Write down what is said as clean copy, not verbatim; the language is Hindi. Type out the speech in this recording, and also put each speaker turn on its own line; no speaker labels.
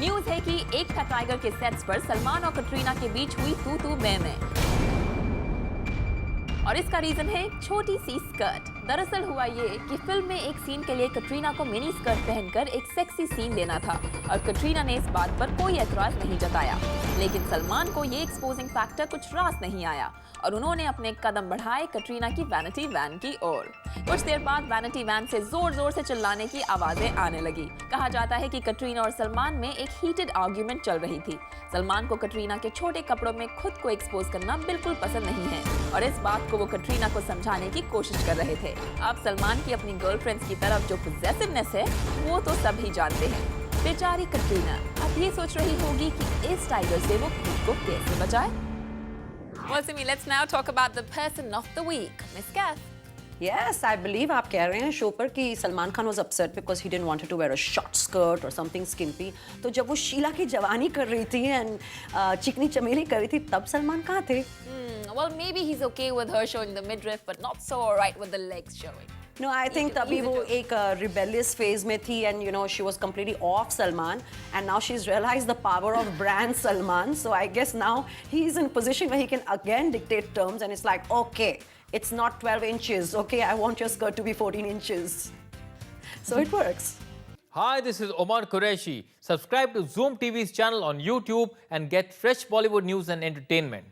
न्यूज है कि एक था टाइगर के सेट्स पर सलमान और कटरीना के बीच हुई तू मैं और इसका रीजन है छोटी सी स्कर्ट। दरअसल हुआ ये कि फिल्म में एक सीन के लिए कटरीना को मिनी स्कर्ट पहनकर एक सेक्सी सीन देना था और कटरीना ने इस बात पर कोई एतराज नहीं जताया। लेकिन सलमान को ये एक्सपोजिंग फैक्टर कुछ रास नहीं आया और उन्होंने अपने कदम बढ़ाए कटरीना की वैनिटी वैन की ओर। कुछ देर बाद वैनिटी वैन से जोर जोर से चिल्लाने की आवाजें आने लगी। कहा जाता है कि कटरीना और सलमान में एक हीटेड आर्ग्यूमेंट चल रही थी। सलमान को कटरीना के छोटे कपड़ों में खुद को एक्सपोज करना बिल्कुल पसंद नहीं है और इस बात को वो कटरीना को समझाने की कोशिश कर रहे थे। अब सलमान की अपनी गर्लफ्रेंड्स की तरफ जो पॉसेसिवनेस है वो तो सभी जानते हैं। बेचारी कटरीना अब ये सोच रही होगी कि इस टाइगर से वो खुद को कैसे बचाए। Well, Simi, let's now talk about the person of the week, Miss Kath.
Yes, I believe आप कह रहे हैं शो पर कि Salman Khan was upset because he didn't want to wear a short skirt or something skimpy. तो जब वो शीला की जवानी कर रही थी and चिकनी चमेली कर रही थी तब सलमान कहाँ थे?
Well, maybe he's okay with her showing the midriff, but not so alright with the legs showing.
No, I think तभी वो एक rebellious phase में थी and you know she was completely off Salman and now she's realized the power of brand Salman. So I guess now he's in a position where he can again dictate terms and it's like, okay, it's not 12 inches, okay, I want your skirt to be 14 inches. So it works.
Hi, this is Omar Qureshi. Subscribe to Zoom TV's channel on YouTube and get fresh Bollywood news and entertainment.